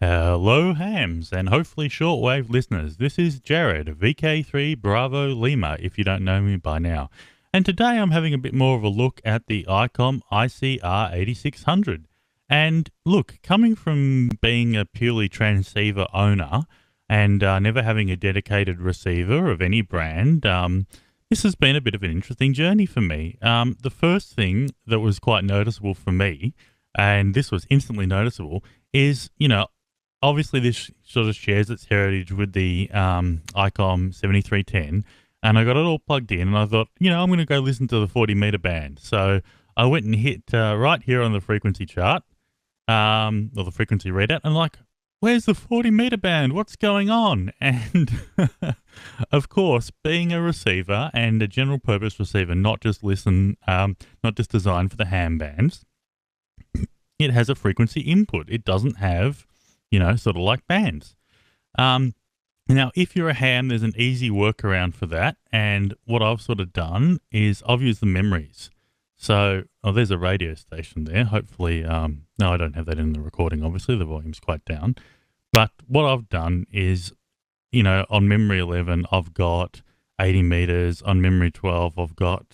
Hello, hams, and hopefully shortwave listeners. This is Jarrad VK3 Bravo Lima, if you don't know me by now. And today I'm having a bit more of a look at the Icom IC-R8600. And look, coming from being a purely transceiver owner and never having a dedicated receiver of any brand, this has been a bit of an interesting journey for me. The first thing that was quite noticeable for me, and this was instantly noticeable, is, obviously this sort of shares its heritage with the Icom 7310, and I got it all plugged in, and I thought, I'm going to go listen to the 40 meter band. So I went and hit right here on the frequency chart, or the frequency readout, and like, where's the 40 meter band? What's going on? And of course, being a receiver and a general purpose receiver, not just designed for the ham bands, it has a frequency input. It doesn't have, sort of like bands. Now, if you're a ham, there's an easy workaround for that. And what I've sort of done is I've used the memories. So, there's a radio station there. Hopefully, no, I don't have that in the recording, obviously. The volume's quite down. But what I've done is, on memory 11, I've got 80 meters. On memory 12, I've got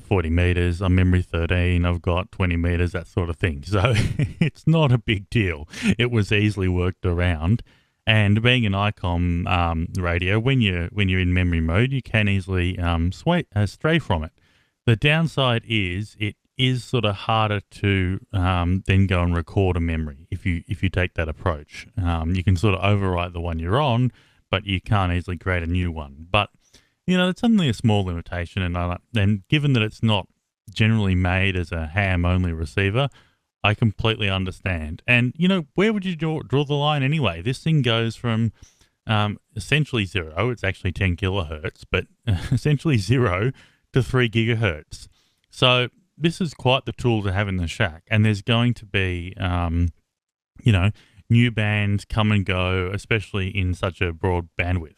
40 meters. On memory 13, I've got 20 meters, that sort of thing. So it's not a big deal. It was easily worked around. And being an Icom radio, when you're in memory mode, you can easily stray from it. The downside is it is sort of harder to then go and record a memory if you take that approach. You can sort of overwrite the one you're on, but you can't easily create a new one. But it's only a small limitation, and given that it's not generally made as a ham-only receiver, I completely understand. And, where would you draw the line anyway? This thing goes from essentially 0, it's actually 10 kilohertz, but essentially 0 to 3 gigahertz. So this is quite the tool to have in the shack, and there's going to be, new bands come and go, especially in such a broad bandwidth.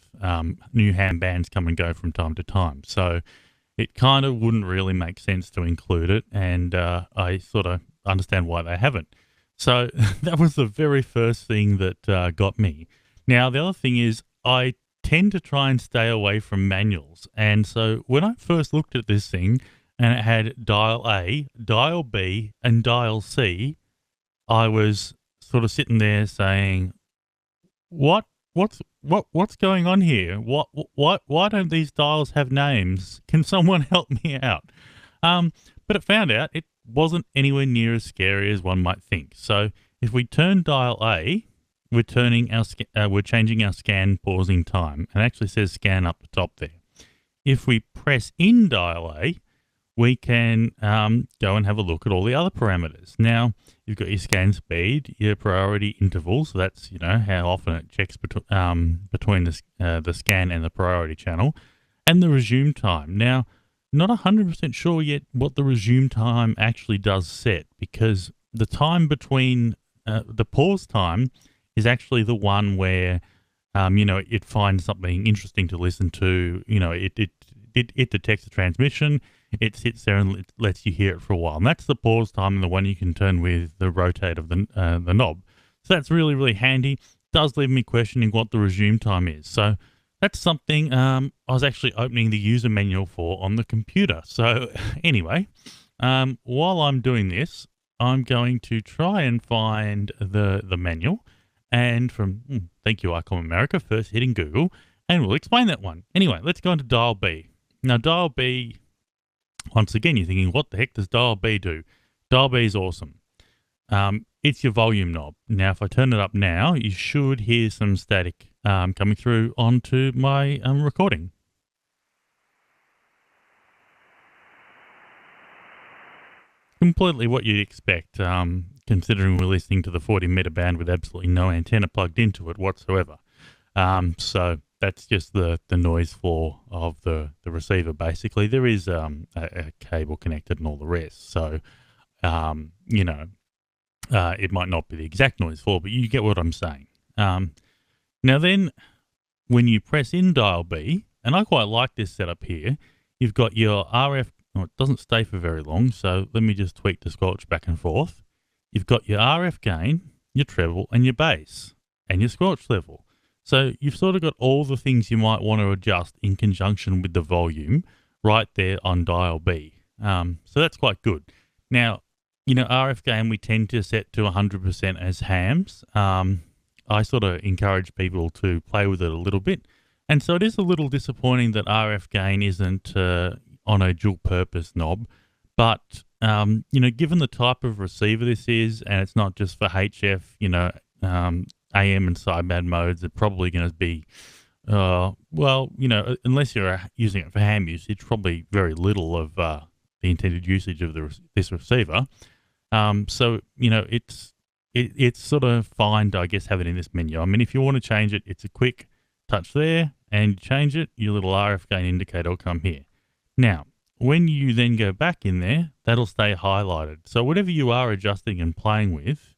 New ham bands come and go from time to time. So it kind of wouldn't really make sense to include it, and I sort of understand why they haven't. So that was the very first thing that got me. Now, the other thing is I tend to try and stay away from manuals. And so when I first looked at this thing and it had dial A, dial B, and dial C, I was sort of sitting there saying, what's going on here? Why don't these dials have names? Can someone help me out? But it found out it wasn't anywhere near as scary as one might think. So if we turn dial A, we're changing our scan pausing time, and it actually says scan up the top there. If we press in dial A, we can go and have a look at all the other parameters. Now, you've got your scan speed, your priority interval, so that's how often it checks between the scan and the priority channel, and the resume time. Now, not 100% sure yet what the resume time actually does set, because the time between the pause time is actually the one where it finds something interesting to listen to. It detects the transmission. It sits there and lets you hear it for a while. And that's the pause time, and the one you can turn with the rotate of the knob. So that's really, really handy. Does leave me questioning what the resume time is. So that's something I was actually opening the user manual for on the computer. So anyway, while I'm doing this, I'm going to try and find the manual. And thank you, Icom America, first hitting Google, and we'll explain that one. Anyway, let's go into dial B. Now, dial B, once again, you're thinking, what the heck does dial B do? Dial B is awesome. It's your volume knob. Now, if I turn it up now, you should hear some static coming through onto my recording. Completely what you'd expect, considering we're listening to the 40 meter band with absolutely no antenna plugged into it whatsoever. So that's just the noise floor of the receiver, basically. There is a cable connected and all the rest. So, it might not be the exact noise floor, but you get what I'm saying. Now then, when you press in dial B, and I quite like this setup here, you've got your RF. Oh, it doesn't stay for very long, so let me just tweak the squelch back and forth. You've got your RF gain, your treble, and your bass, and your squelch level. So you've sort of got all the things you might want to adjust in conjunction with the volume right there on dial B. So that's quite good. Now, RF gain we tend to set to 100% as hams. I sort of encourage people to play with it a little bit. And so it is a little disappointing that RF gain isn't on a dual purpose knob. But, given the type of receiver this is, and it's not just for HF, AM and sideband modes, are probably going to be, unless you're using it for ham usage, probably very little of the intended usage of this receiver. It's sort of fine to, I guess, have it in this menu. I mean, if you want to change it, it's a quick touch there, and you change it, your little RF gain indicator will come here. Now, when you then go back in there, that'll stay highlighted. So whatever you are adjusting and playing with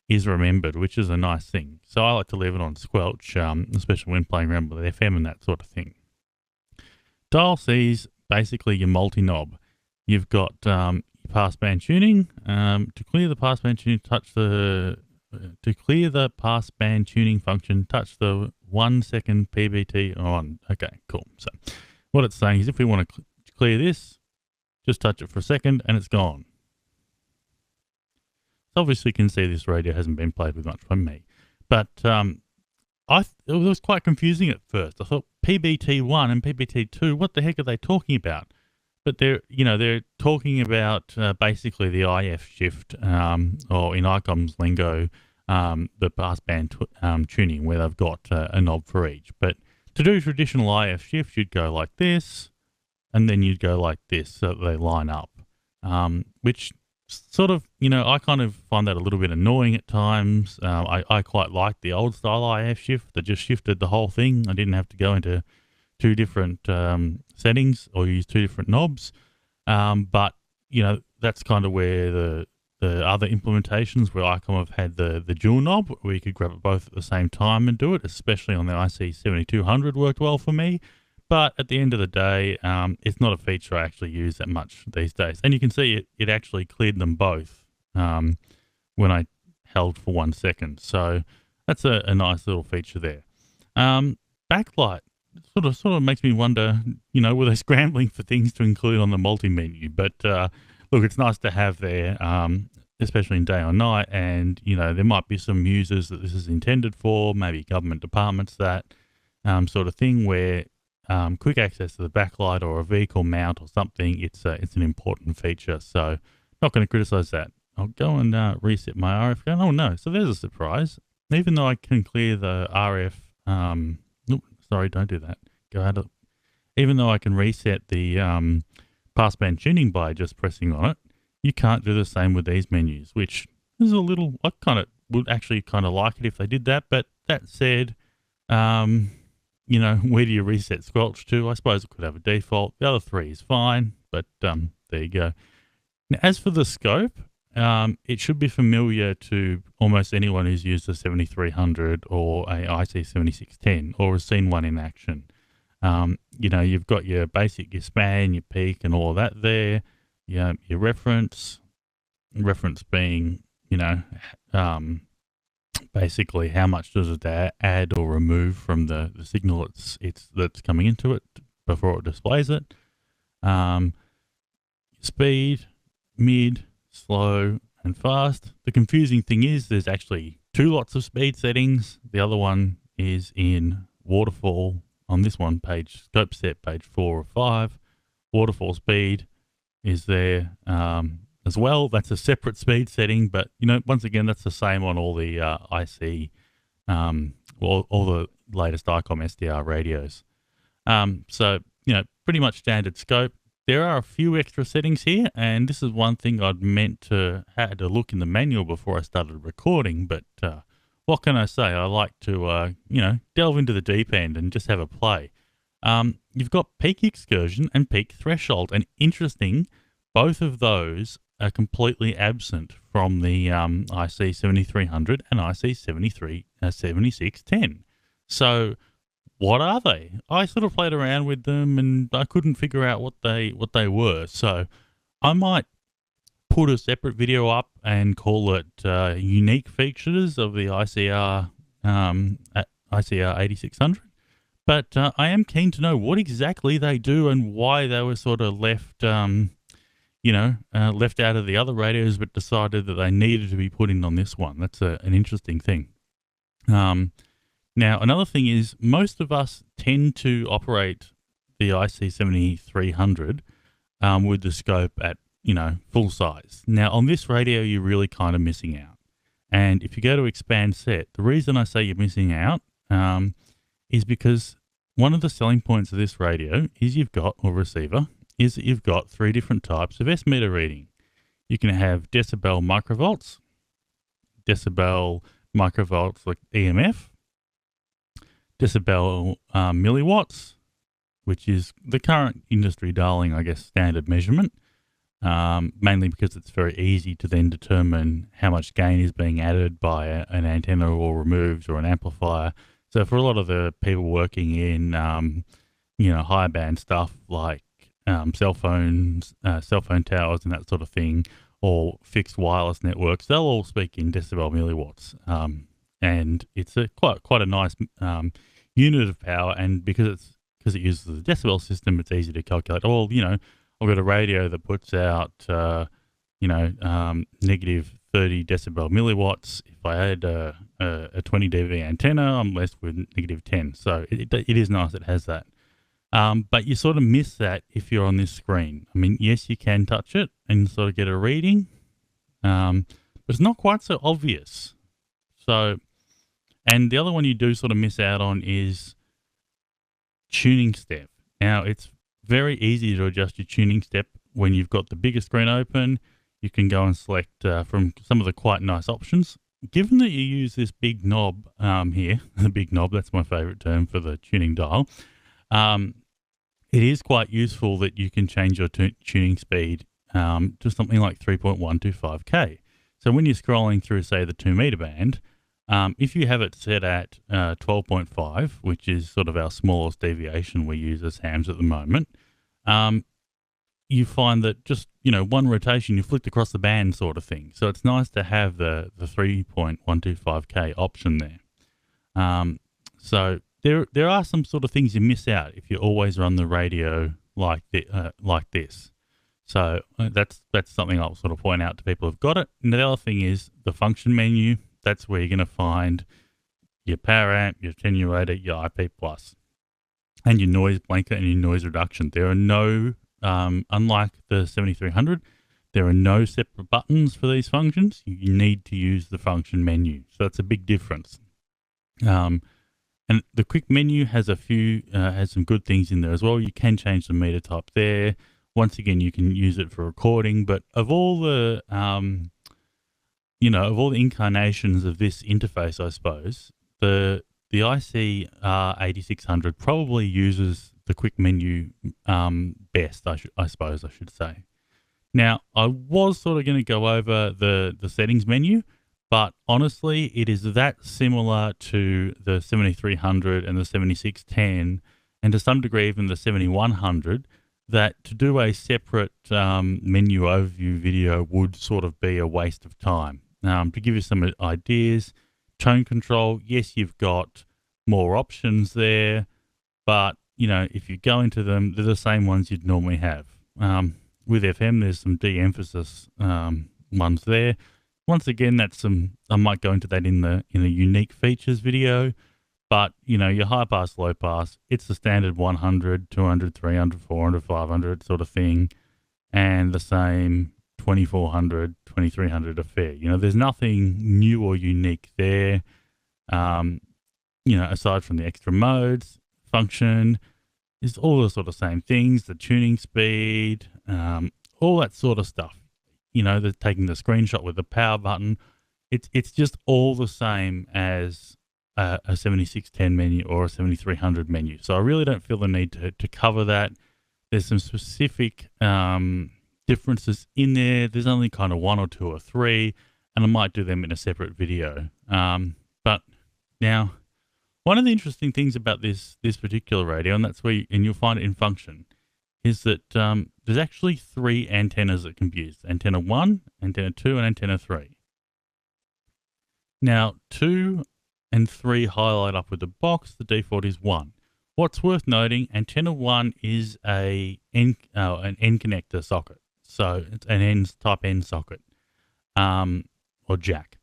is remembered, which is a nice thing. So I like to leave it on squelch, especially when playing around with FM and that sort of thing. Dial C's basically your multi-knob. You've got passband tuning. To clear the passband tuning, to clear the passband tuning function, touch the 1 second PBT on. Okay, cool. So what it's saying is if we want to clear this, just touch it for a second and it's gone. So obviously you can see this radio hasn't been played with much by me. But it was quite confusing at first. I thought PBT1 and PBT2, what the heck are they talking about? But they're talking about basically the IF shift, or in Icom's lingo, the passband tuning, where they've got a knob for each. But to do traditional IF shift, you'd go like this, and then you'd go like this, so they line up. Which sort of, I kind of find that a little bit annoying at times. I quite like the old style IF shift that just shifted the whole thing. I didn't have to go into two different settings or use two different knobs. But, that's kind of where the other implementations where Icom have had the dual knob, where you could grab it both at the same time and do it, especially on the IC-7200 worked well for me. But at the end of the day, it's not a feature I actually use that much these days. And you can see it actually cleared them both when I held for 1 second. So that's a nice little feature there. Backlight sort of makes me wonder, were they scrambling for things to include on the multi-menu? But look, it's nice to have there, especially in day or night. And, there might be some users that this is intended for, maybe government departments, that sort of thing where quick access to the backlight or a vehicle mount or something, it's an important feature. So not going to criticize that. I'll go and reset my RF gun. Oh no, so there's a surprise. Even though I can clear the RF, sorry, don't do that. Go out of, even though I can reset the passband tuning by just pressing on it, you can't do the same with these menus, which is a little, I would actually kind of like it if they did that. But that said, where do you reset squelch to? I suppose it could have a default. The other three is fine, but there you go. Now, as for the scope, it should be familiar to almost anyone who's used a 7300 or a IC-7610 or has seen one in action. You've got your basic, your span, your peak, and all of that there. Your reference being, basically how much does it add or remove from the signal that's coming into it before it displays it. Speed, mid, slow, and fast. The confusing thing is there's actually two lots of speed settings. The other one is in waterfall on this one page, scope set page 4 or 5. Waterfall speed is there as well. That's a separate speed setting, but once again, that's the same on all the IC, all the latest Icom SDR radios. So pretty much standard scope. There are a few extra settings here, and this is one thing I'd meant to had to look in the manual before I started recording. But what can I say? I like to delve into the deep end and just have a play. You've got peak excursion and peak threshold, and interesting, both of those are completely absent from the IC-7300 and IC-7610. So what are they? I sort of played around with them and I couldn't figure out what they were. So I might put a separate video up and call it unique features of the ICR8600. But I am keen to know what exactly they do and why they were sort of left, left out of the other radios, but decided that they needed to be put in on this one. That's an interesting thing. Now, another thing is most of us tend to operate the IC7300 with the scope at, full size. Now, on this radio, you're really kind of missing out. And if you go to expand set, the reason I say you're missing out is because one of the selling points of this radio is you've got three different types of S-meter reading. You can have decibel microvolts, decibel microvolts like EMF, decibel milliwatts, which is the current industry darling, I guess, standard measurement, mainly because it's very easy to then determine how much gain is being added by an antenna or removed or an amplifier. So for a lot of the people working in, higher band stuff like cell phone towers and that sort of thing, or fixed wireless networks, they'll all speak in decibel milliwatts. And it's quite a nice unit of power, and because it uses the decibel system, it's easy to calculate. Oh, I've got a radio that puts out, negative 30 decibel milliwatts. If I add a 20 dB antenna, I'm left with negative 10. So it is nice it has that. But you sort of miss that if you're on this screen. I mean, yes, you can touch it and sort of get a reading, but it's not quite so obvious. So, and the other one you do sort of miss out on is tuning step. Now, it's very easy to adjust your tuning step when you've got the bigger screen open. You can go and select from some of the quite nice options. Given that you use this big knob here, the big knob, that's my favorite term for the tuning dial, it is quite useful that you can change your tuning speed to something like 3.125K. So when you're scrolling through, say, the 2 meter band, if you have it set at 12.5, which is sort of our smallest deviation we use as hams at the moment, you find that just, one rotation, you flicked across the band sort of thing. So it's nice to have the 3.125K option there. So there are some sort of things you miss out if you always run the radio like this. So that's something I'll sort of point out to people who've got it. And the other thing is the function menu. That's where you're going to find your power amp, your attenuator, your IP plus, and your noise blanket and your noise reduction. There are no, unlike the 7300, there are no separate buttons for these functions. You need to use the function menu. So that's a big difference. And the quick menu has has some good things in there as well. You can change the meter type there. Once again, you can use it for recording, but of all the, of all the incarnations of this interface, I suppose, the IC8600 probably uses the quick menu best, I suppose I should say. Now, I was sort of going to go over the settings menu, but honestly, it is that similar to the 7300 and the 7610, and to some degree even the 7100, that to do a separate menu overview video would sort of be a waste of time. To give you some ideas, tone control, yes, you've got more options there, but, if you go into them, they're the same ones you'd normally have. With FM, there's some de-emphasis ones there. Once again, I might go into that in the unique features video, but, your high pass, low pass, it's the standard 100, 200, 300, 400, 500 sort of thing, and the same 2400, 2300 affair. There's nothing new or unique there, aside from the extra modes, function, it's all the sort of same things, the tuning speed, all that sort of stuff. Taking the screenshot with the power button, it's just all the same as a 7610 menu or a 7300 menu. So I really don't feel the need to cover that. There's some specific differences in there. There's only kind of 1 or 2 or 3, and I might do them in a separate video. But now, one of the interesting things about this particular radio, and that's where you'll find it in function, is that there's actually 3 antennas that can be used. Antenna 1, Antenna 2, and Antenna 3. Now, 2 and 3 highlight up with the box. The default is 1. What's worth noting, Antenna 1 is an N connector socket. So it's an type N socket, or jack.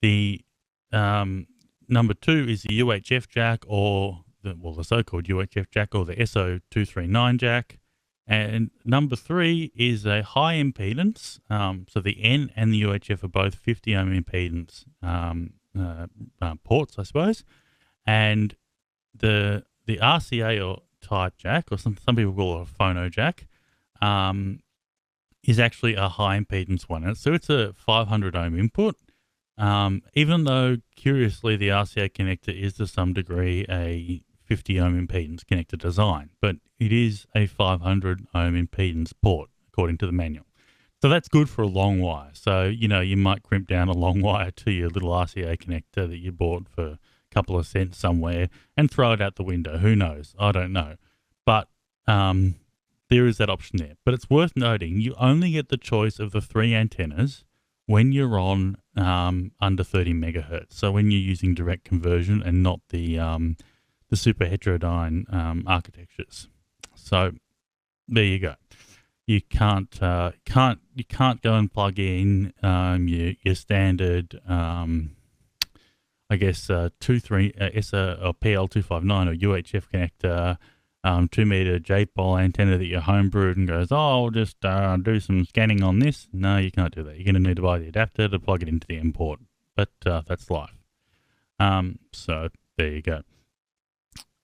The number 2 is the UHF jack, or the so-called UHF jack, or the SO239 jack. And number 3 is a high impedance. So the N and the UHF are both 50 ohm impedance ports, I suppose. And the RCA or type jack, or some people call it a phono jack, is actually a high impedance one. So it's a 500 ohm input. Even though, curiously, the RCA connector is to some degree a 50 ohm impedance connector design, but it is a 500 ohm impedance port according to the manual. So that's good for a long wire. So, you might crimp down a long wire to your little RCA connector that you bought for a couple of cents somewhere and throw it out the window. Who knows? I don't know. But there is that option there. But it's worth noting you only get the choice of the 3 antennas when you're on under 30 megahertz. So when you're using direct conversion and not the super heterodyne architectures. So there you go. You can't go and plug in your standard I guess 2.3 or PL259 or UHF connector 2 meter J-pole antenna that you homebrewed and goes, oh, I'll just do some scanning on this. No, you can't do that. You're going to need to buy the adapter to plug it into the M port. But that's life. So there you go.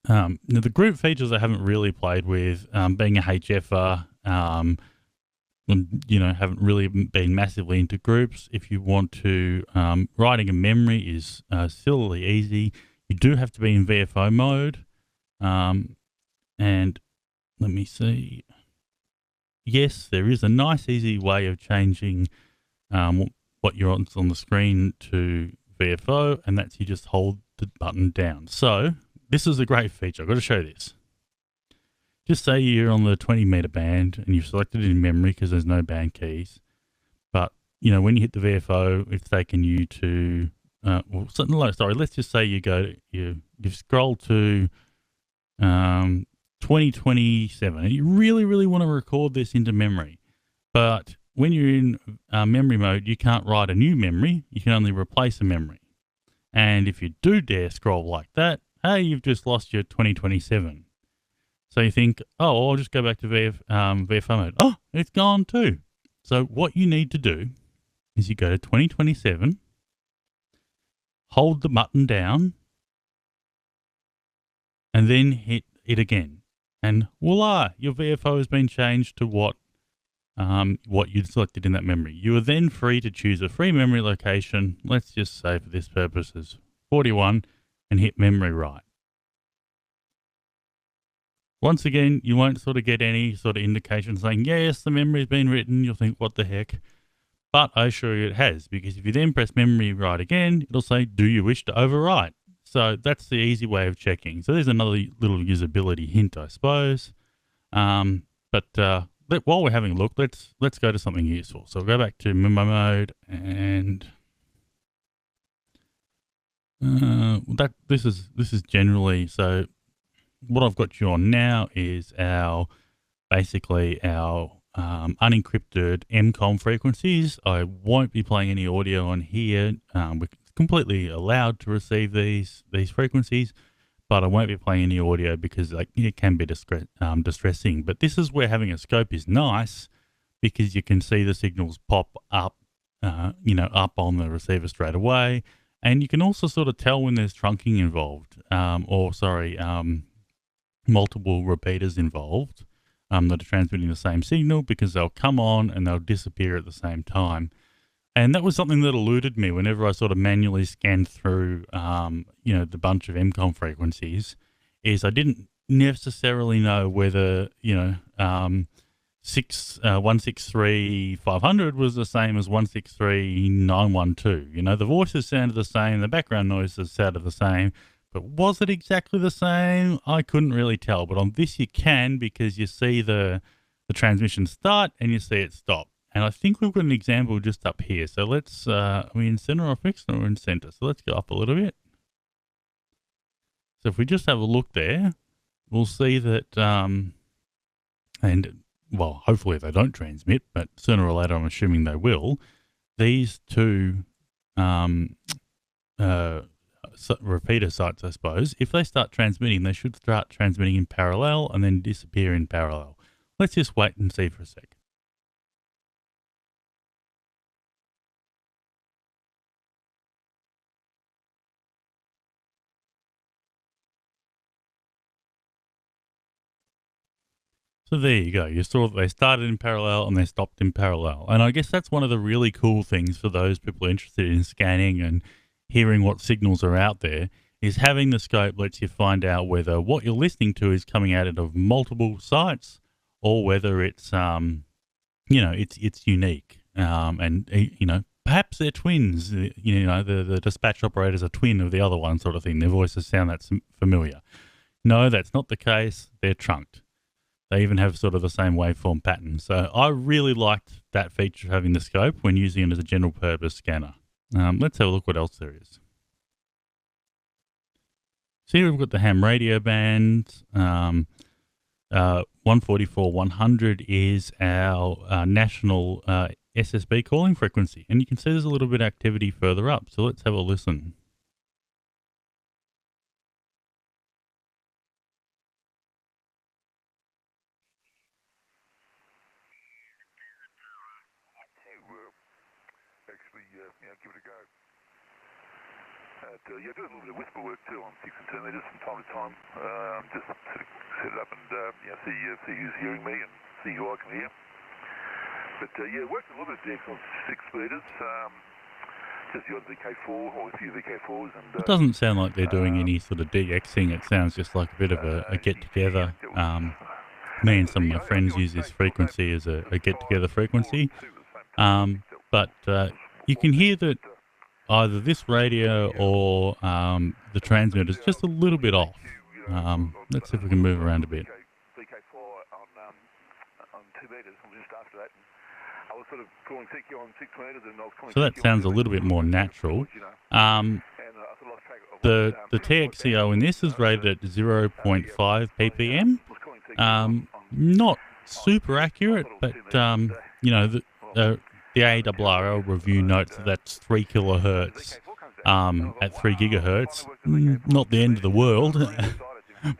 Now the group features I haven't really played with, being a HFer, haven't really been massively into groups. If you want to, writing a memory is silly easy. You do have to be in VFO mode. And let me see. Yes, there is a nice easy way of changing what you're on the screen to VFO, and that's you just hold the button down. So this is a great feature. I've got to show this. Just say you're on the 20 meter band and you've selected it in memory because there's no band keys. But, when you hit the VFO, it's taken you to, let's just say you've scrolled to 2027 and you really, really want to record this into memory. But when you're in memory mode, you can't write a new memory. You can only replace a memory. And if you do dare scroll like that, hey, you've just lost your 2027. So you think, oh, I'll just go back to VFO mode. Oh, it's gone too. So what you need to do is you go to 2027, hold the button down, and then hit it again. And voila, your VFO has been changed to what you'd selected in that memory. You are then free to choose a free memory location. Let's just say for this purpose is 41 and hit memory write. Once again, you won't sort of get any sort of indication saying, yes, the memory has been written. You'll think, what the heck? But I assure you it has, because if you then press memory write again, it'll say, do you wish to overwrite? So that's the easy way of checking. So there's another little usability hint, I suppose. But while we're having a look, let's go to something useful. So we'll go back to memo mode, and this is generally so. What I've got you on now is basically our unencrypted MCOM frequencies. I won't be playing any audio on here. We're completely allowed to receive these frequencies, but I won't be playing any audio because it can be distressing. But this is where having a scope is nice, because you can see the signals pop up, up on the receiver straight away, and you can also sort of tell when there's trunking involved, multiple repeaters involved that are transmitting the same signal, because they'll come on and they'll disappear at the same time. And that was something that eluded me whenever I sort of manually scanned through, the bunch of MCOM frequencies, is I didn't necessarily know whether, 163,500 was the same as 163,912. The voices sounded the same, the background noises sounded the same, but was it exactly the same? I couldn't really tell. But on this you can, because you see the the transmission start and you see it stop. And I think we've got an example just up here. So let's, are we in center or fixed, or in center? So let's go up a little bit. So if we just have a look there, we'll see that, and well, hopefully they don't transmit, but sooner or later I'm assuming they will. These two repeater sites, I suppose, if they start transmitting, they should start transmitting in parallel and then disappear in parallel. Let's just wait and see for a sec. So there you go. You saw that they started in parallel and they stopped in parallel. And I guess that's one of the really cool things for those people interested in scanning and hearing what signals are out there, is having the scope lets you find out whether what you're listening to is coming out of multiple sites or whether it's, it's unique. And, perhaps they're twins. The dispatch operators are twin of the other one, sort of thing. Their voices sound that familiar. No, that's not the case. They're trunked. They even have sort of the same waveform pattern. So I really liked that feature of having the scope when using it as a general purpose scanner. Let's have a look what else there is. So here we've got the ham radio band. 144.100 is our national SSB calling frequency. And you can see there's a little bit of activity further up. So let's have a listen. Give it a go. Do a little bit of whisper work too on 6 and 10 meters from time to time. Just sort of set it up and see who's hearing me and see who I can hear. But worked a little bit of DX on 6 meters. Just the odd VK4 or a few VK4s. And it doesn't sound like they're doing any sort of DXing. It sounds just like a bit of a get together. Me and some of my friends use this frequency as a get together frequency. But you can hear that either this radio or the transmitter is just a little bit off. Let's see if we can move around a bit. VK4 on 2 meters, just after that. I was sort of calling CQ on 6 meters and I was calling. So that sounds a little bit more natural. The TXCO in this is rated at 0.5 ppm. Not super accurate, but the ARRL review notes that that's 3 kilohertz at 3 gigahertz. Not the end of the world,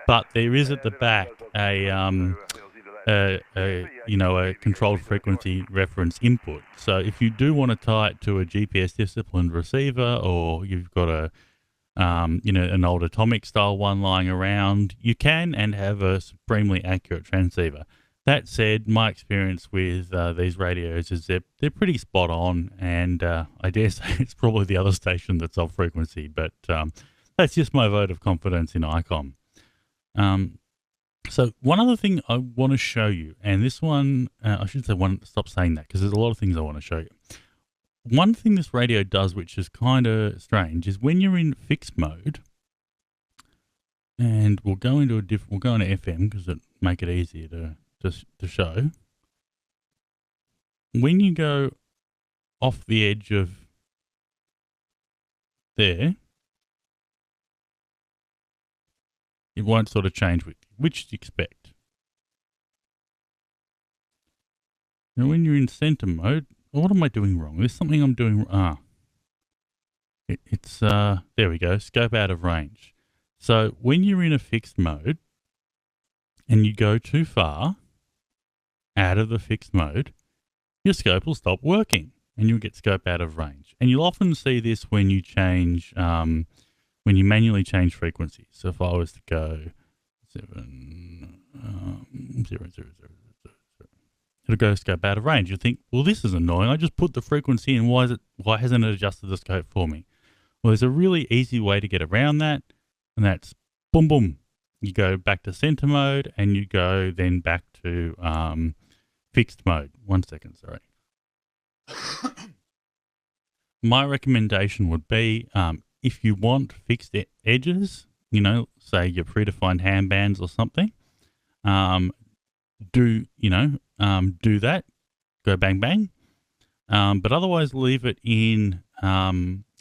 but there is at the back a controlled frequency reference input. So if you do want to tie it to a GPS disciplined receiver, or you've got an old atomic style one lying around, you can and have a supremely accurate transceiver. That said, my experience with these radios is they're pretty spot on, and I dare say it's probably the other station that's off frequency, but that's just my vote of confidence in Icom. So one other thing I want to show you, and this one, I should say stop saying that because there's a lot of things I want to show you. One thing this radio does, which is kind of strange, is when you're in fixed mode, and we'll go into FM because it'll make it easier to show. When you go off the edge of there, it won't sort of change with you, which you expect. Now when you're in center mode, what am I doing wrong? There's something I'm doing wrong. It's there we go, scope out of range. So when you're in a fixed mode and you go too far out of the fixed mode, your scope will stop working and you'll get scope out of range. And you'll often see this when you change, when you manually change frequencies. So if I was to go 7, 0, 0, 0, 0, 0, it'll go scope out of range. You'll think, well, this is annoying. I just put the frequency in. Why hasn't it adjusted the scope for me? Well, there's a really easy way to get around that, and that's boom, boom. You go back to center mode and you go then back to fixed mode. 1 second, sorry. My recommendation would be if you want fixed edges, say your predefined ham bands or something, do that, go bang bang. But otherwise, leave it in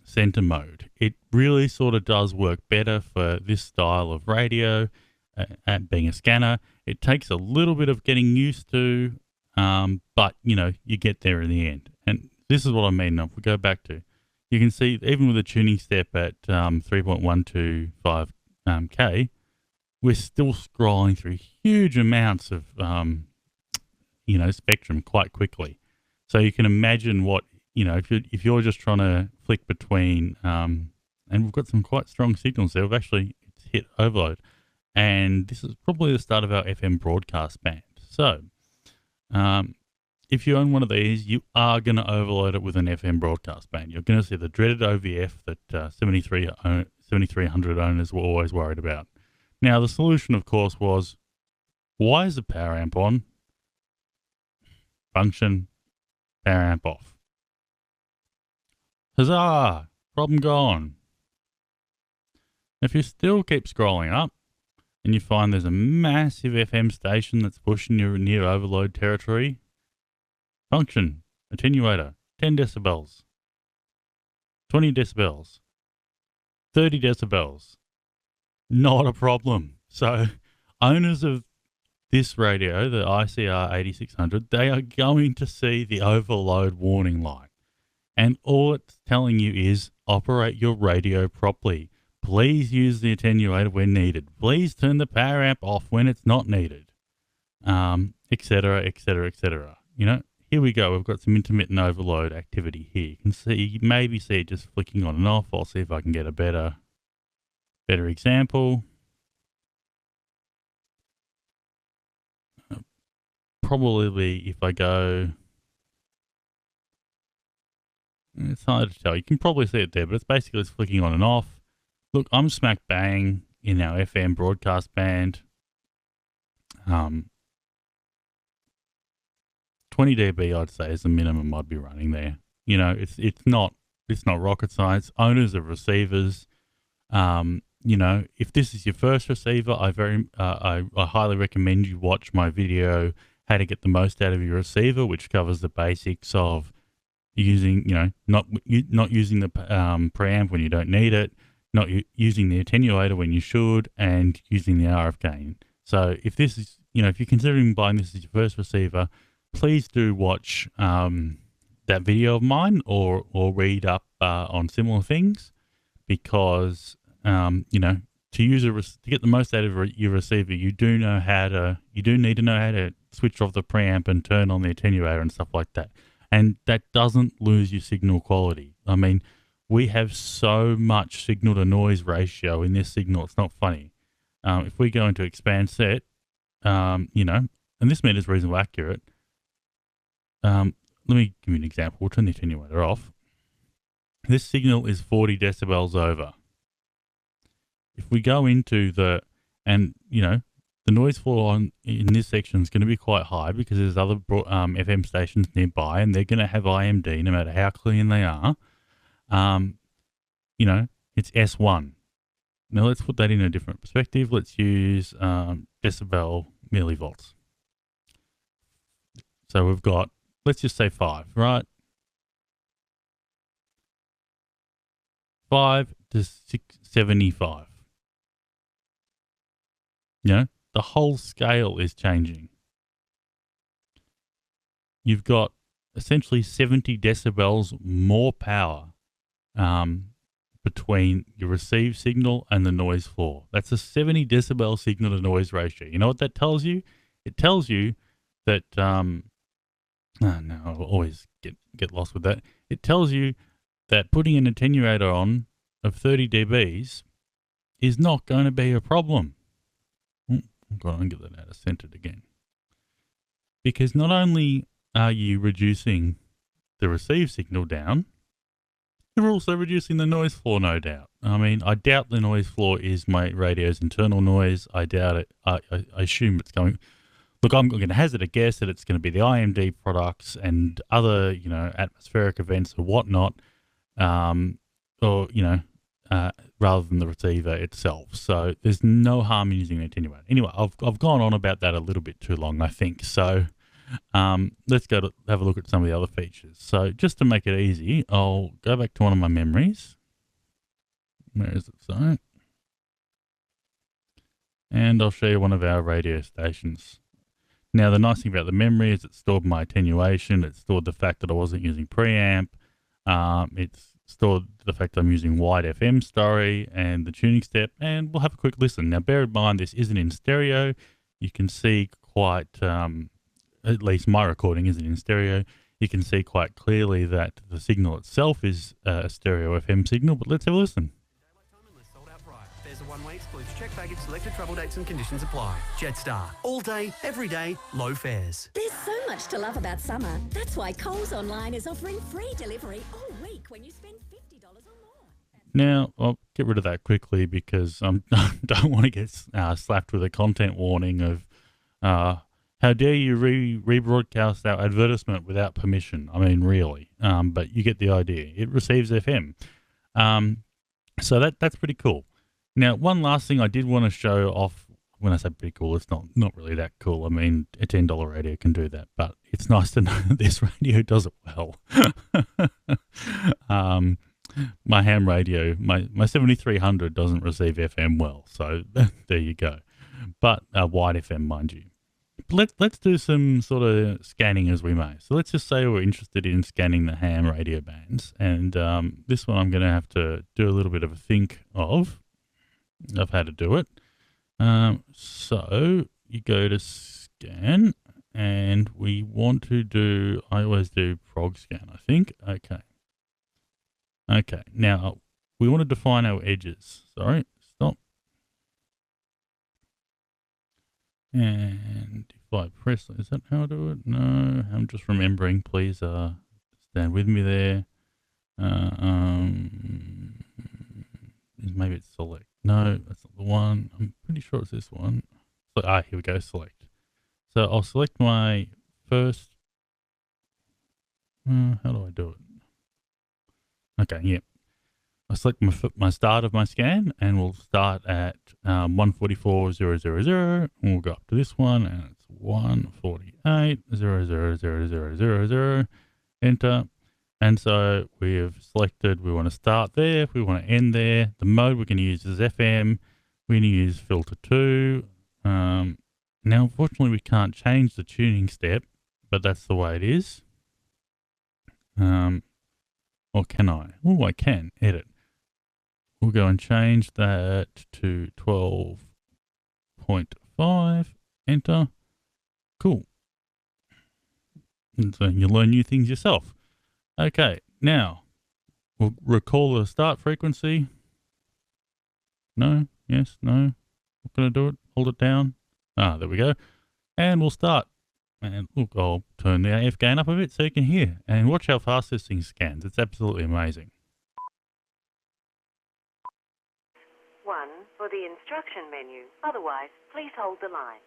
center mode. It really sort of does work better for this style of radio, at being a scanner. It takes a little bit of getting used to, but you get there in the end. And this is what I mean. If we go back to, you can see even with a tuning step at 3.125 K, we're still scrolling through huge amounts of spectrum quite quickly. So you can imagine what if you're just trying to flick between, and we've got some quite strong signals there. It's hit overload, and this is probably the start of our FM broadcast band. So if you own one of these, you are going to overload it with an FM broadcast band. You're going to see the dreaded OVF that 7300 owners were always worried about. Now, the solution, of course, was, why is the power amp on? Function, power amp off. Huzzah! Problem gone. If you still keep scrolling up and you find there's a massive FM station that's pushing you near overload territory, function, attenuator, 10 decibels, 20 decibels, 30 decibels. Not a problem. So owners of this radio, the IC-R8600, they are going to see the overload warning light. And all it's telling you is operate your radio properly. Please use the attenuator when needed. Please turn the power amp off when it's not needed, etc., etc., etc. Here we go. We've got some intermittent overload activity here. You can maybe see it just flicking on and off. I'll see if I can get a better example. Probably if I go, it's hard to tell. You can probably see it there, but it's basically just flicking on and off. Look, I'm smack bang in our FM broadcast band. 20 dB, I'd say, is the minimum I'd be running there. It's not rocket science. Owners of receivers, if this is your first receiver, I highly recommend you watch my video, how to get the most out of your receiver, which covers the basics of using, not using the preamp when you don't need it, not using the attenuator when you should, and using the RF gain. So if this is, if you're considering buying this as your first receiver, please do watch that video of mine or read up on similar things, because to get the most out of your receiver, you do need to know how to switch off the preamp and turn on the attenuator and stuff like that. And that doesn't lose your signal quality. I mean, we have so much signal to noise ratio in this signal, it's not funny. If we go into expand set, and this meter's reasonably accurate. Let me give you an example. We'll turn the attenuator off. This signal is 40 decibels over. If we go into the noise floor in this section is going to be quite high because there's other FM stations nearby, and they're going to have IMD no matter how clean they are. It's S1. Now let's put that in a different perspective. Let's use decibel millivolts. So we've got, let's just say 5, right? 5 to 675. The whole scale is changing. You've got essentially 70 decibels more power between your received signal and the noise floor. That's a 70 decibel signal to noise ratio. You know what that tells you? It tells you that, I'll always get lost with that. It tells you that putting an attenuator on of 30 dBs is not going to be a problem. I've got to get that out of centered again. Because not only are you reducing the receive signal down, you're also reducing the noise floor, no doubt. I mean, I doubt the noise floor is my radio's internal noise. I doubt it. I assume it's going... Look, I'm going to hazard a guess that it's going to be the IMD products and other, atmospheric events or whatnot, rather tthan the receiver itself. So there's no harm in using an attenuator. Anyway, I've gone on about that a little bit too long, I think. So let's go to have a look at some of the other features. So just to make it easy, I'll go back to one of my memories. Where is it? So, and I'll show you one of our radio stations. Now, the nice thing about the memory is it stored my attenuation. It stored the fact that I wasn't using preamp. It's stored the fact I'm using wide FM story and the tuning step. And we'll have a quick listen. Now, bear in mind, this isn't in stereo. You can see quite, at least my recording isn't in stereo. You can see quite clearly that the signal itself is a stereo FM signal. But let's have a listen. There's a one-way exclusive. Check baggage, selected travel dates and conditions apply. Jetstar. All day, every day, low fares. There's so much to love about summer. That's why Coles Online is offering free delivery all week when you spend $50 or more. Now, I'll get rid of that quickly because I don't want to get slapped with a content warning of how dare you rebroadcast our advertisement without permission. I mean, really. But you get the idea. It receives FM. So that's pretty cool. Now, one last thing I did want to show off. When I say pretty cool, it's not really that cool. I mean, a $10 radio can do that, but it's nice to know that this radio does it well. My ham radio, my 7300 doesn't receive FM well, so there you go. But wide FM, mind you. Let's do some sort of scanning as we may. So let's just say we're interested in scanning the ham radio bands, and this one I'm going to have to do a little bit of a think of how to do it. So you go to scan, and we want to do, I always do prog scan, I think. Okay, now we want to define our edges. Sorry, stop. And if I press, is that how I do it? No, I'm just remembering. Please stand with me there. Maybe it's select. No, that's not the one. I'm pretty sure it's this one. So, here we go, select. So I'll select my first. How do I do it? Okay, yeah. I select my start of my scan, and we'll start at 144.000, and we'll go up to this one, and it's 148.00000. Enter. And so we have selected, we want to start there, we want to end there. The mode we're going to use is FM. We're going to use filter 2. Now, unfortunately, we can't change the tuning step, but that's the way it is. Or can I? Oh, I can edit. We'll go and change that to 12.5. Enter. Cool. And so you learn new things yourself. Okay, now we'll recall the start frequency. No, yes, no. Not going to do it. Hold it down. There we go. And we'll start. And look, I'll turn the AF gain up a bit so you can hear. And watch how fast this thing scans. It's absolutely amazing. 1 for the instruction menu. Otherwise, please hold the line.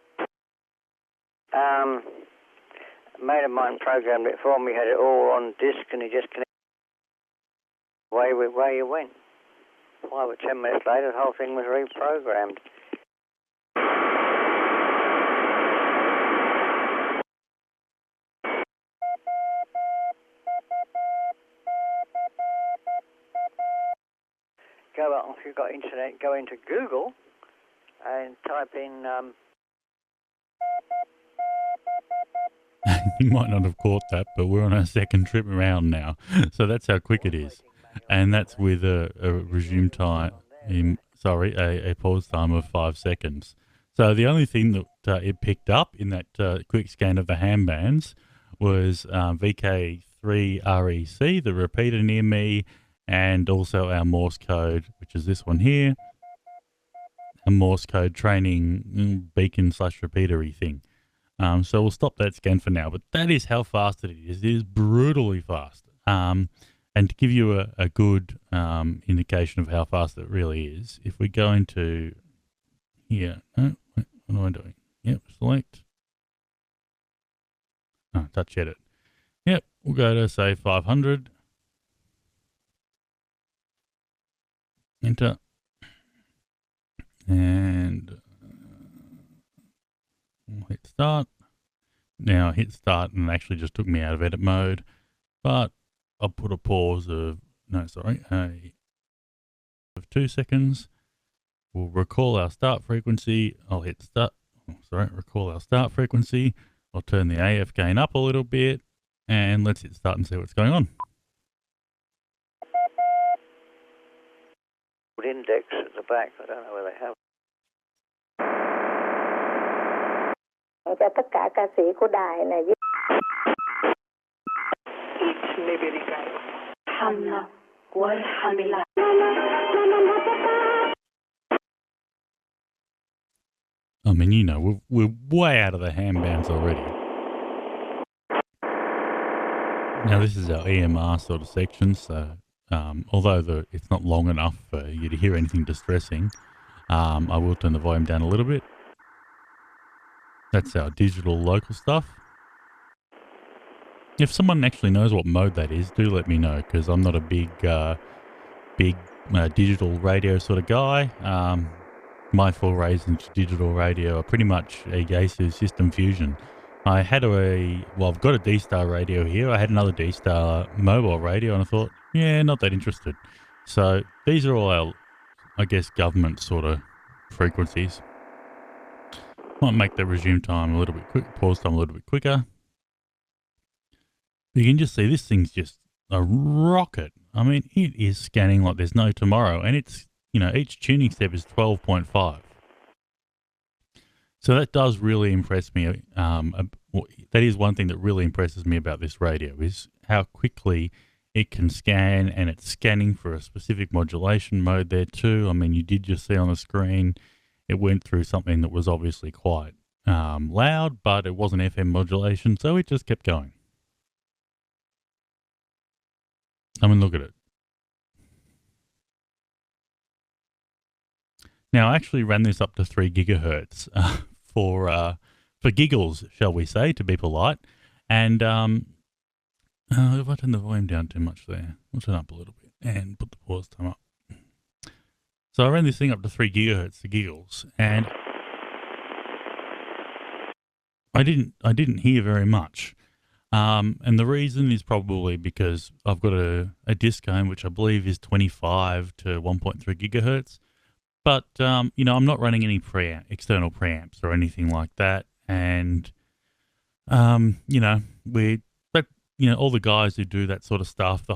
A mate of mine programmed it for me, had it all on disk, and he just connected where you went. 5 or 10 minutes later, the whole thing was reprogrammed. Go out, if you've got internet, go into Google and type in You might not have caught that, but we're on our second trip around now. So that's how quick it is. And that's with a resume time, a pause time of 5 seconds. So the only thing that it picked up in that quick scan of the ham bands was VK3REC, the repeater near me, and also our Morse code, which is this one here, a Morse code training beacon/repeatery thing. So we'll stop that scan for now, but that is how fast it is. It is brutally fast. And to give you a good indication of how fast it really is, if we go into here, what am I doing? Yep, select. Touch edit. Yep, we'll go to say 500. enter, and we'll hit start. Now I hit start and it actually just took me out of edit mode, but I'll put a pause of, of 2 seconds. We'll recall our start frequency. I'll hit start, recall our start frequency. I'll turn the AF gain up a little bit, and let's hit start and see what's going on. Index at the back, I don't know where they have. Cho tất cả ca sĩ của đài này với I mean, you know, we're way out of the ham bands already. Now this is our EMR sort of section, so although it's not long enough for you to hear anything distressing, I will turn the volume down a little bit. That's our digital local stuff. If someone actually knows what mode that is, do let me know, because I'm not a big digital radio sort of guy. My forays into digital radio are pretty much a Yaesu System Fusion. I had I've got a D-Star radio here. I had another D-Star mobile radio, and I thought, yeah, not that interested. So these are all our, I guess, government sort of frequencies. Might make the resume time a little bit quick, pause time a little bit quicker. You can just see this thing's just a rocket. I mean, it is scanning like there's no tomorrow, and it's, you know, each tuning step is 12.5. So that does really impress me. That is one thing that really impresses me about this radio, is how quickly it can scan, and it's scanning for a specific modulation mode there too. I mean, you did just see on the screen, it went through something that was obviously quite loud, but it wasn't FM modulation, so it just kept going. I mean, look at it. Now, I actually ran this up to 3 gigahertz for giggles, shall we say, to be polite. And if I turn the volume down too much there, we'll turn up a little bit and put the pause time up. So I ran this thing up to 3 gigahertz for giggles, and I didn't hear very much. And the reason is probably because I've got a discone, which I believe is 25 to 1.3 gigahertz. But, you know, I'm not running any external preamps or anything like that. And, you know, all the guys who do that sort of stuff, do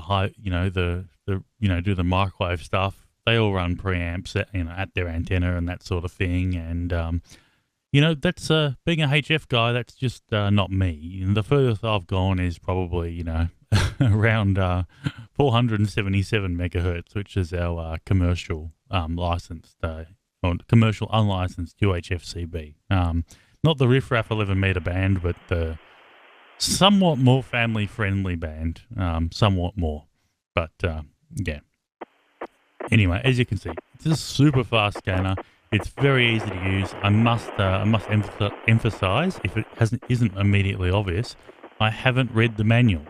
the microwave stuff, they all run preamps at their antenna and that sort of thing. And, you know, that's being a HF guy, that's just not me. And the furthest I've gone is probably, you know, around 477 megahertz, which is our commercial licensed, or commercial unlicensed UHF-CB. Not the riffraff 11 meter band, but the somewhat more family friendly band, somewhat more. But yeah. Anyway, as you can see, it's a super fast scanner. It's very easy to use. I must emphasize, if it isn't immediately obvious, I haven't read the manual.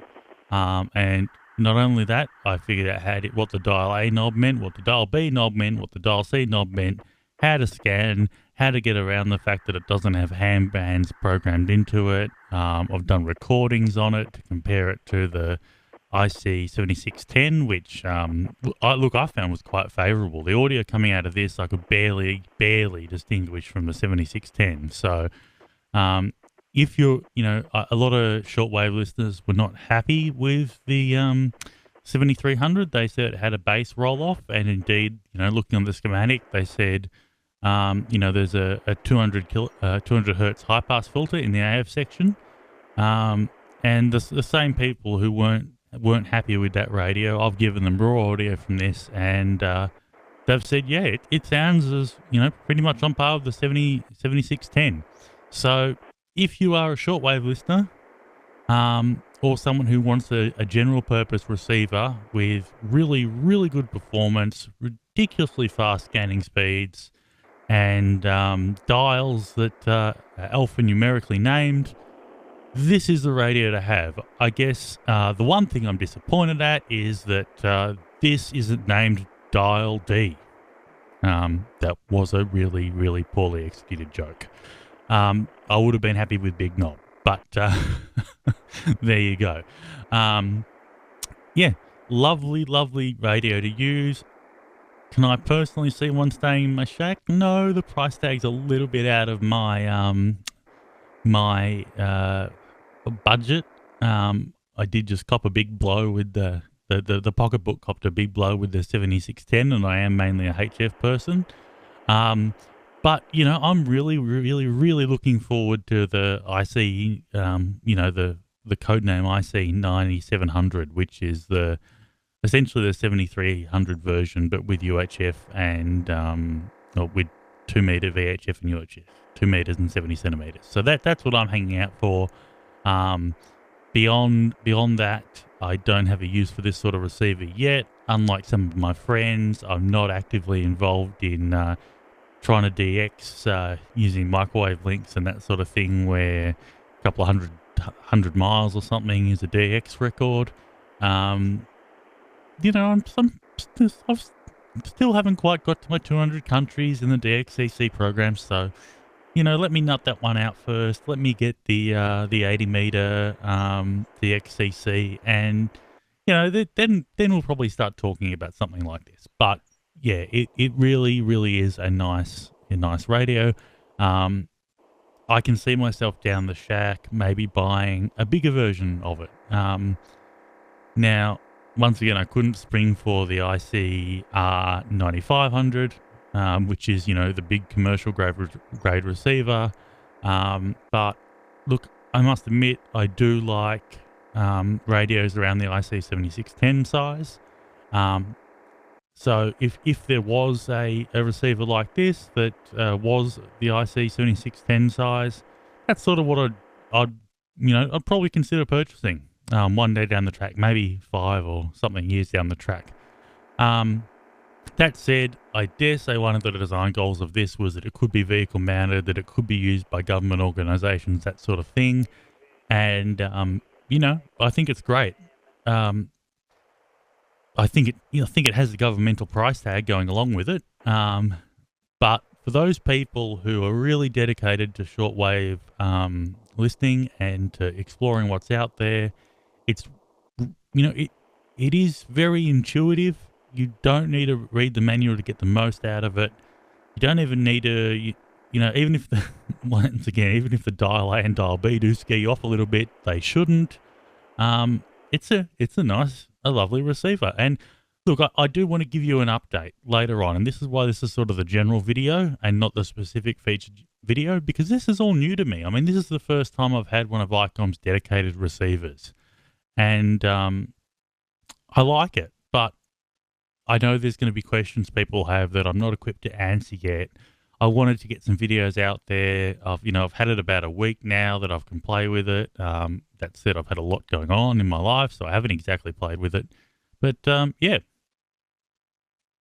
And not only that, I figured out what the dial A knob meant, what the dial B knob meant, what the dial C knob meant, how to scan, how to get around the fact that it doesn't have ham bands programmed into it. I've done recordings on it to compare it to the IC-7610, which I found was quite favourable. The audio coming out of this I could barely distinguish from the 7610. So if you're, you know, a lot of shortwave listeners were not happy with the 7300. They said it had a bass roll off, and indeed, you know, looking on the schematic, they said, you know, there's a 200 hertz high pass filter in the AF section, and the same people who weren't happy with that radio, I've given them raw audio from this, and they've said, yeah, it sounds as, you know, pretty much on par with the 7610. So if you are a shortwave listener, or someone who wants a general purpose receiver with really, really good performance, ridiculously fast scanning speeds, and dials that are alphanumerically named, this is the radio to have. I guess the one thing I'm disappointed at is that this isn't named Dial D. That was a really, really poorly executed joke. I would have been happy with Big Knob, but there you go. Yeah, lovely, lovely radio to use. Can I personally see one staying in my shack? No, the price tag's a little bit out of my budget. I did just cop a big blow with the pocketbook copped a big blow with the 7610, and I am mainly a HF person. But you know, I'm really, really, really looking forward to the IC, you know, the codename IC-9700, which is essentially the 7300 version, but with UHF and or with 2 meter VHF and UHF, 2 meters and 70 centimeters. So that's what I'm hanging out for. Beyond that, I don't have a use for this sort of receiver yet. Unlike some of my friends, I'm not actively involved in trying to DX using microwave links and that sort of thing, where a couple of hundred miles or something is a DX record. You know, I still haven't quite got to my 200 countries in the DXCC program, so you know, let me nut that one out first. Let me get the 80 meter DXCC, and you know, then we'll probably start talking about something like this. But yeah, it really, really is a nice radio. I can see myself down the shack maybe buying a bigger version of it. Now, once again, I couldn't spring for the IC-R8600, which is, you know, the big commercial grade receiver. But look, I must admit, I do like radios around the IC-7610 size. So if there was a receiver like this that was the IC-7610 size, that's sort of what I'd probably consider purchasing one day down the track, maybe 5 or something years down the track. That said, I dare say one of the design goals of this was that it could be vehicle mounted, that it could be used by government organisations, that sort of thing. And you know, I think it's great. I think it has the governmental price tag going along with it. But for those people who are really dedicated to shortwave listening and to exploring what's out there, it's, you know, it is very intuitive. You don't need to read the manual to get the most out of it. You don't even need to, you know, even if the once again, even if the dial A and dial B do scare you off a little bit, they shouldn't. It's a lovely receiver. And look, I do want to give you an update later on, and this is why this is sort of the general video and not the specific featured video, because this is all new to me. I mean, this is the first time I've had one of Icom's dedicated receivers, and I like it, but I know there's going to be questions people have that I'm not equipped to answer yet. I wanted to get some videos out there. I've had it about a week now that I can play with it. That said, I've had a lot going on in my life, so I haven't exactly played with it. But yeah,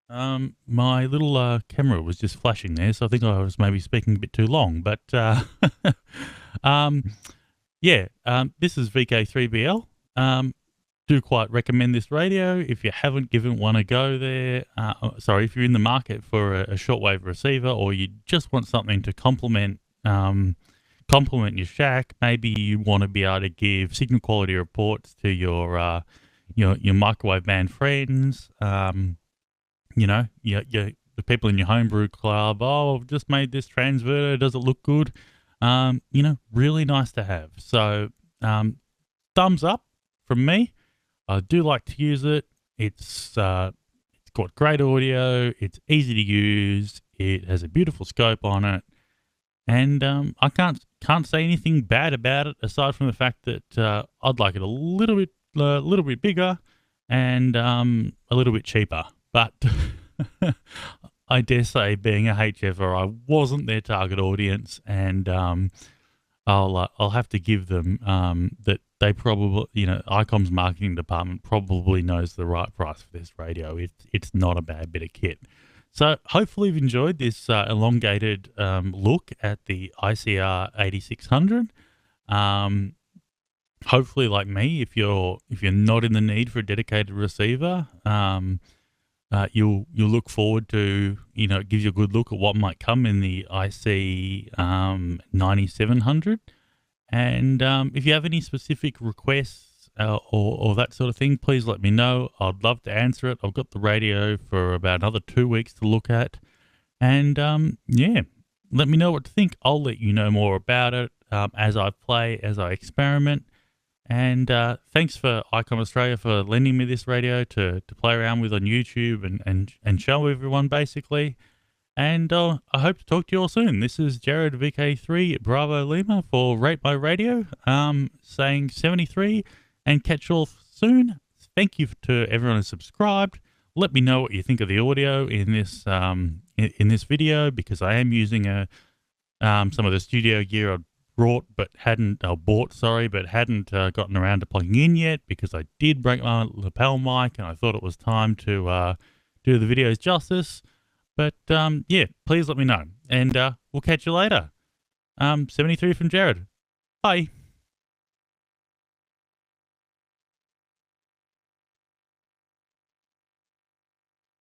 my little camera was just flashing there, so I think I was maybe speaking a bit too long. But yeah, this is VK3BL. Do quite recommend this radio if you haven't given one a go there. If you're in the market for a shortwave receiver, or you just want something to complement your shack. Maybe you want to be able to give signal quality reports to your microwave band friends. The people in your homebrew club. Oh, I've just made this transverter. Does it look good? Really nice to have. So thumbs up from me. I do like to use it. It's got great audio. It's easy to use. It has a beautiful scope on it, and I can't say anything bad about it aside from the fact that I'd like it a little bit bigger and a little bit cheaper. But I dare say, being a HFer, I wasn't their target audience, and I'll have to give them that they probably, Icom's marketing department probably knows the right price for this radio. It's not a bad bit of kit. So hopefully you've enjoyed this elongated look at the IC-R8600. Hopefully, like me, if you're not in the need for a dedicated receiver, you'll look forward to, it gives you a good look at what might come in the IC 9700. And if you have any specific requests or that sort of thing, please let me know. I'd love to answer it. I've got the radio for about another 2 weeks to look at. And yeah, let me know what to think. I'll let you know more about it as I play, as I experiment. And thanks for Icom Australia for lending me this radio to play around with on YouTube and show everyone, basically. And I hope to talk to you all soon. This is Jarrad VK3BL for Rate My Radio, saying 73, and catch you all soon. Thank you to everyone who subscribed. Let me know what you think of the audio in this video, because I am using some of the studio gear I bought but hadn't gotten around to plugging in yet, because I did break my lapel mic and I thought it was time to do the videos justice. But yeah, please let me know, and we'll catch you later. 73 from Jarrad. Bye.